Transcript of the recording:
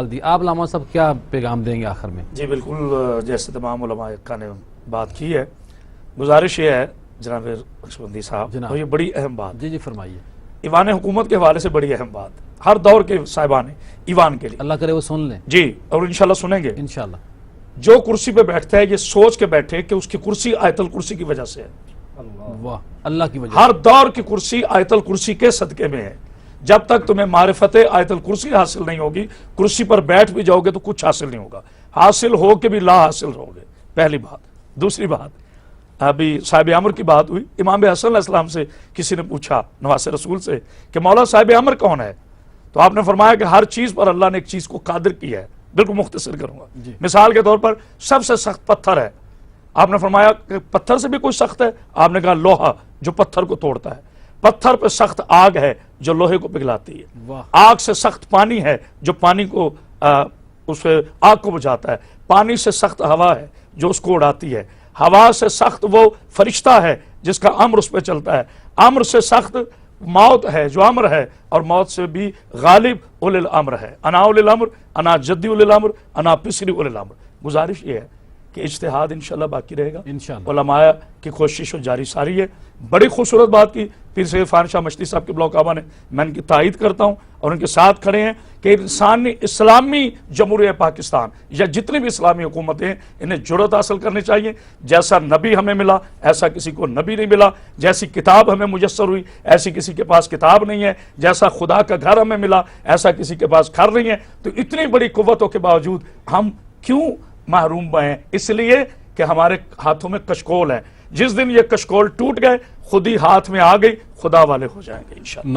دی آپ علامہ صاحب کیا پیغام دیں گے آخر میں؟ جی بالکل، جیسے تمام علماء کا نے بات کی ہے، گزارش یہ ہے جناب نقشبندی صاحب، اور یہ بڑی اہم بات، جی فرمائیے، ایوان حکومت کے حوالے سے بڑی اہم بات ہر دور کے صاحبان ایوان کے لیے، اللہ کرے وہ سن لیں جی، اور انشاءاللہ سنیں گے انشاءاللہ۔ جو کرسی پہ بیٹھتا ہے یہ سوچ کے بیٹھے کہ اس کی کرسی آیت الکرسی کی وجہ سے ہے، واہ، اللہ کی وجہ ہر دور کی کرسی آیت الکرسی کے صدقے میں ہے۔ جب تک تمہیں معرفت آیت الکرسی حاصل نہیں ہوگی، کرسی پر بیٹھ بھی جاؤ گے تو کچھ حاصل نہیں ہوگا، حاصل ہو کے بھی لا حاصل رہو گے، پہلی بات۔ دوسری بات، ابھی صاحب امر کی بات ہوئی، امام حسن علیہ السلام سے کسی نے پوچھا، نواس رسول سے، کہ مولا صاحب امر کون ہے؟ تو آپ نے فرمایا کہ ہر چیز پر اللہ نے ایک چیز کو قادر کیا ہے۔ بالکل مختصر کروں گا، مثال کے طور پر سب سے سخت پتھر ہے، آپ نے فرمایا کہ پتھر سے بھی کوئی سخت ہے؟ آپ نے کہا لوہا جو پتھر کو توڑتا ہے۔ پتھر پہ سخت آگ ہے جو لوہے کو پگھلاتی ہے، آگ سے سخت پانی ہے جو پانی کو اس آگ کو بجھاتا ہے، پانی سے سخت ہوا ہے جو اس کو اڑاتی ہے، ہوا سے سخت وہ فرشتہ ہے جس کا امر اس پہ چلتا ہے، امر سے سخت موت ہے جو امر ہے، اور موت سے بھی غالب اولی الامر ہے، انا اولی الامر، انا جدی اولی الامر، انا پسری اولی الامر۔ گزارش یہ ہے کہ اجتہاد انشاءاللہ باقی رہے گا، انشاءاللہ علماء کی کوشش و جاری ساری ہے۔ بڑی خوبصورت بات کی پیر سید فاضل شاہ مشتی صاحب کے بلاک آبا نے، میں ان کی تائید کرتا ہوں اور ان کے ساتھ کھڑے ہیں کہ اسلامی جمہوریہ پاکستان یا جتنی بھی اسلامی حکومتیں ہیں انہیں جرأت حاصل کرنی چاہیے۔ جیسا نبی ہمیں ملا ایسا کسی کو نبی نہیں ملا، جیسی کتاب ہمیں میسر ہوئی ایسی کسی کے پاس کتاب نہیں ہے، جیسا خدا کا گھر ہمیں ملا ایسا کسی کے پاس گھر نہیں ہے۔ تو اتنی بڑی قوتوں کے باوجود ہم کیوں محروم ہیں؟ اس لیے کہ ہمارے ہاتھوں میں کشکول ہے، جس دن یہ کشکول ٹوٹ گئے، خود ہی ہاتھ میں آ گئی، خدا والے ہو جائیں گے انشاءاللہ۔